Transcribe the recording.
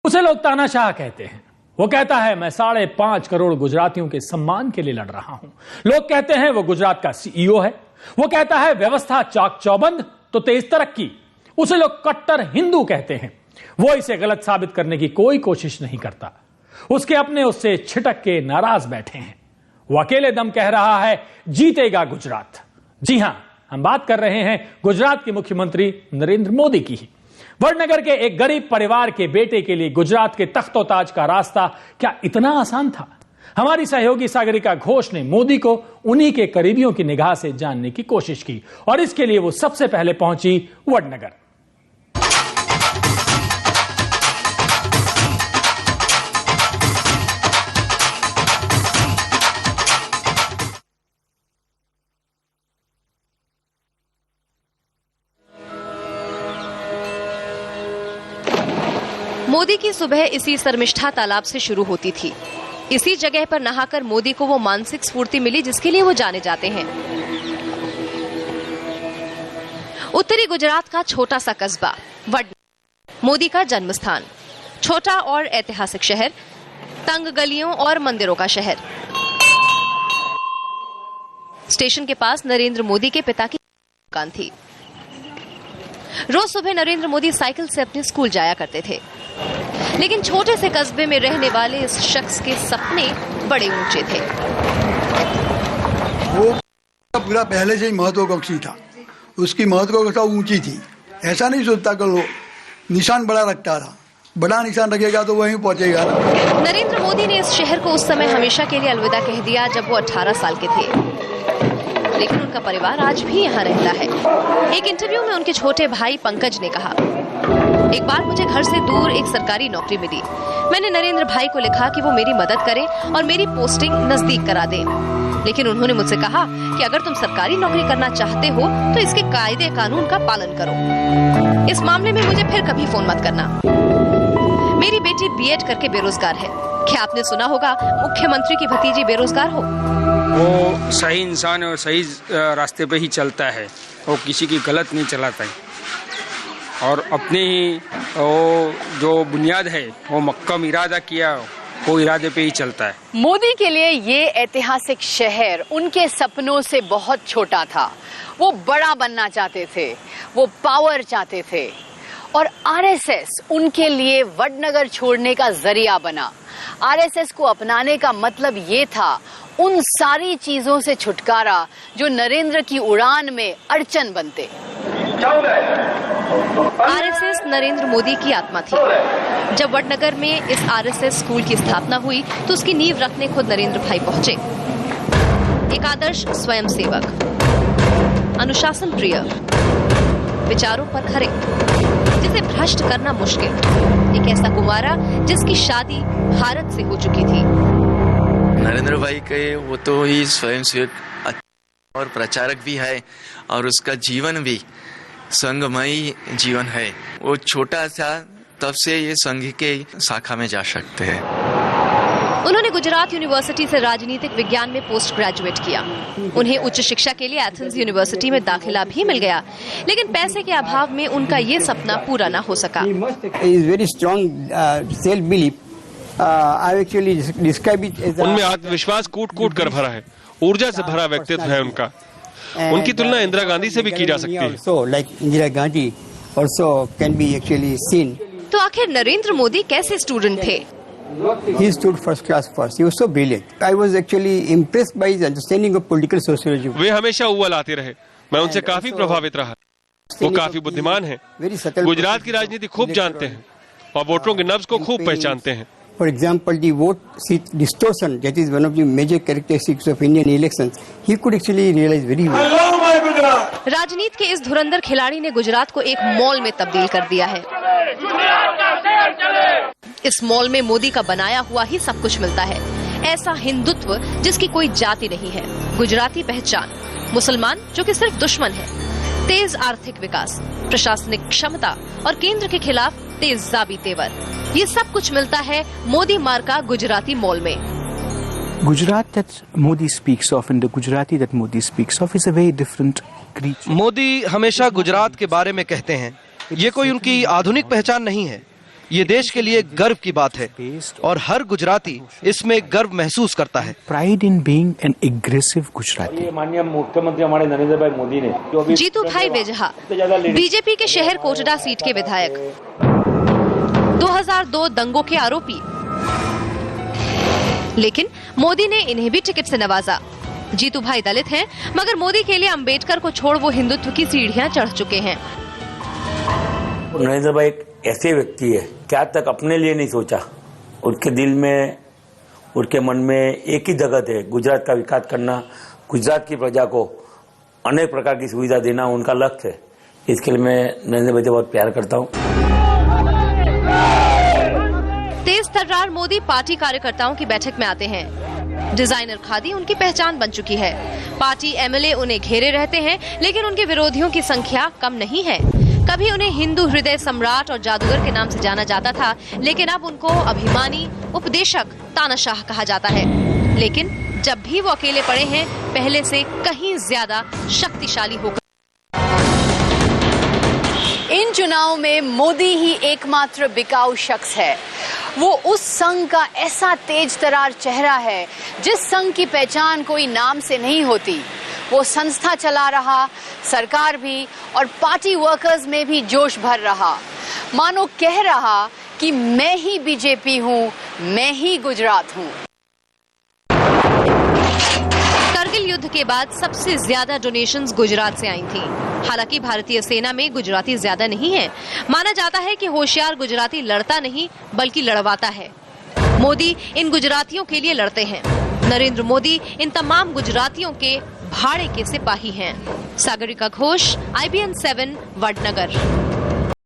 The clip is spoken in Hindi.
उसे लोग तानाशाह कहते हैं। वो कहता है मैं 5.5 करोड़ गुजरातियों के सम्मान के लिए लड़ रहा हूं। लोग कहते हैं वो गुजरात का सीईओ है। वो कहता है व्यवस्था चाक चौबंद तो तेज तरक्की। उसे लोग कट्टर हिंदू कहते हैं। वो इसे गलत साबित करने की कोई कोशिश नहीं करता। उसके अपने उससे छिटक के नाराज बैठे हैं। वो अकेले दम कह रहा है जीतेगा गुजरात। जी हां, हम बात कर रहे हैं गुजरात के मुख्यमंत्री नरेंद्र मोदी की ही। वडनगर के एक गरीब परिवार के बेटे के लिए गुजरात के तख्तोताज का रास्ता क्या इतना आसान था? हमारी सहयोगी सागरिका घोष ने मोदी को उन्हीं के करीबियों की निगाह से जानने की कोशिश की और इसके लिए वो सबसे पहले पहुंची वडनगर। मोदी की सुबह इसी शर्मिष्ठा तालाब से शुरू होती थी। इसी जगह पर नहाकर मोदी को वो मानसिक स्फूर्ति मिली जिसके लिए वो जाने जाते हैं। उत्तरी गुजरात का छोटा सा कस्बा वडनगर, मोदी का जन्म स्थान, छोटा और ऐतिहासिक शहर, तंग गलियों और मंदिरों का शहर। स्टेशन के पास नरेंद्र मोदी के पिता की दुकान थी। रोज सुबह नरेंद्र मोदी साइकिल से अपने स्कूल जाया करते थे। लेकिन छोटे से कस्बे में रहने वाले इस शख्स के सपने बड़े ऊंचे थे। वो पूरा पहले से ही महत्वाकांक्षी था। उसकी महत्वाकांक्षा ऊंची थी। ऐसा नहीं सोचता कि लो निशान बड़ा रखता था। बड़ा निशान रखेगा तो वहीं पहुंचेगा। नरेंद्र मोदी ने इस शहर को उस समय हमेशा के लिए अलविदा कह दिया जब वो 18 साल के थे। लेकिन उनका परिवार आज भी यहाँ रहता है। एक इंटरव्यू में उनके छोटे भाई पंकज ने कहा, एक बार मुझे घर से दूर एक सरकारी नौकरी मिली। मैंने नरेंद्र भाई को लिखा कि वो मेरी मदद करें और मेरी पोस्टिंग नजदीक करा दें। लेकिन उन्होंने मुझसे कहा कि अगर तुम सरकारी नौकरी करना चाहते हो तो इसके कायदे कानून का पालन करो। इस मामले में मुझे फिर कभी फोन मत करना। मेरी बेटी बीएड करके बेरोजगार है। क्या आपने सुना होगा मुख्यमंत्री की भतीजी बेरोजगार हो? वो सही इंसान है और सही रास्ते पे ही चलता है। वो किसी की गलत नहीं चलाता है और अपने ही वो जो बुनियाद है वो मक्कम इरादा किया वो इरादे पे ही चलता है। मोदी के लिए ये ऐतिहासिक शहर उनके सपनों से बहुत छोटा था। वो बड़ा बनना चाहते थे, वो पावर चाहते थे और आरएसएस उनके लिए वडनगर छोड़ने का जरिया बना। आरएसएस को अपनाने का मतलब ये था उन सारी चीजों से छुटकारा जो नरेंद्र की उड़ान में अड़चन बनते। आरएसएस नरेंद्र मोदी की आत्मा थी। जब वडनगर में इस आरएसएस स्कूल की स्थापना हुई तो उसकी नींव रखने खुद नरेंद्र भाई पहुंचे। एक आदर्श स्वयंसेवक, अनुशासन प्रिय, विचारों पर खरे, जिसे भ्रष्ट करना मुश्किल। एक ऐसा कुंवारा जिसकी शादी भारत से हो चुकी थी। नरेंद्र भाई के वो तो ही स्वयंसेवक और प्रचारक भी है और उसका जीवन भी संघमयी जीवन है। वो छोटा सा तब से ये संघ के शाखा में जा सकते हैं। उन्होंने गुजरात यूनिवर्सिटी से राजनीतिक विज्ञान में पोस्ट ग्रेजुएट किया। उन्हें उच्च शिक्षा के लिए एथेंस यूनिवर्सिटी में दाखिला भी मिल गया, लेकिन पैसे के अभाव में उनका ये सपना पूरा न हो सका। उनमें आत्मविश्वास कूट कूट कर भरा है, ऊर्जा से भरा व्यक्तित्व है उनका। उनकी तुलना इंदिरा गांधी से भी की जा सकती है। तो आखिर नरेंद्र मोदी कैसे स्टूडेंट थे? He stood first class first. He was so brilliant. I was actually impressed by his understanding of political sociology. वे हमेशा अव्वल आते रहे। मैं उनसे काफी प्रभावित रहा। वो काफी बुद्धिमान हैं। गुजरात की राजनीति खूब जानते हैं और वोटरों के नब्ज को खूब पहचानते हैं। For example, the vote seat distortion, that is one of the major characteristics of Indian elections. He could actually realize very well. राजनीति के इस धुरंधर खिलाड़ी ने गुजरात को एक मॉल में तब्दील कर दिया है। इस मॉल में मोदी का बनाया हुआ ही सब कुछ मिलता है। ऐसा हिंदुत्व जिसकी कोई जाति नहीं है, गुजराती पहचान, मुसलमान जो कि सिर्फ दुश्मन है, तेज आर्थिक विकास, प्रशासनिक क्षमता और केंद्र के खिलाफ तेज जाबी तेवर, ये सब कुछ मिलता है मोदी मार्का गुजराती मॉल में। Gujarat that Modi speaks of and the Gujarati that Modi speaks of is a very different creature. Modi हमेशा गुजरात के बारे में कहते हैं। ये कोई उनकी आधुनिक पहचान नहीं है। ये देश के लिए गर्व की बात है और हर गुजराती इसमें गर्व महसूस करता है। Pride in being an aggressive Gujarati. माननीय मुख्यमंत्री हमारे नरेंद्र भाई मोदी ने जो भी जीतू भाई वेजहा बीजेपी के शहर कोटड़ा सीट के विधायक, 2002 दंगों के आरोपी, लेकिन मोदी ने इन्हें भी टिकट से नवाजा। जीतू भाई दलित हैं, मगर मोदी के लिए अंबेडकर को छोड़ वो हिंदुत्व की सीढ़ियां चढ़ चुके हैं। नरेंद्र भाई एक ऐसे व्यक्ति है, क्या तक अपने लिए नहीं सोचा। उनके दिल में, उनके मन में एक ही जगत है, गुजरात का विकास करना, गुजरात की प्रजा को अनेक प्रकार की सुविधा देना उनका लक्ष्य है। इसके लिए मैं नरेंद्र भाई से बहुत प्यार करता हूँ। तेज तर्रार मोदी पार्टी कार्यकर्ताओं की बैठक में आते हैं। डिजाइनर खादी उनकी पहचान बन चुकी है। पार्टी एमएलए उन्हें घेरे रहते हैं, लेकिन उनके विरोधियों की संख्या कम नहीं है। कभी उन्हें हिंदू हृदय सम्राट और जादूगर के नाम से जाना जाता था, लेकिन अब उनको अभिमानी, उपदेशक, तानाशाह कहा जाता है। लेकिन जब भी वो अकेले पड़े हैं, पहले से कहीं ज्यादा शक्तिशाली होकर। इन चुनाव में मोदी ही एकमात्र बिकाऊ शख्स है। वो उस संघ का ऐसा तेज तरार चेहरा है जिस संघ की पहचान कोई नाम से नहीं होती। वो संस्था चला रहा, सरकार भी और पार्टी वर्कर्स में भी जोश भर रहा। मानो कह रहा कि मैं ही बीजेपी हूँ, मैं ही गुजरात हूँ। करगिल युद्ध के बाद सबसे ज्यादा डोनेशंस गुजरात से आई थी। हालांकि भारतीय सेना में गुजराती ज्यादा नहीं है। माना जाता है कि होशियार गुजराती लड़ता नहीं बल्कि लड़वाता है। मोदी इन गुजरातियों के लिए लड़ते हैं। नरेंद्र मोदी इन तमाम गुजरातियों के भाड़े के सिपाही हैं। सागरिका घोष, IBN 7, वडनगर।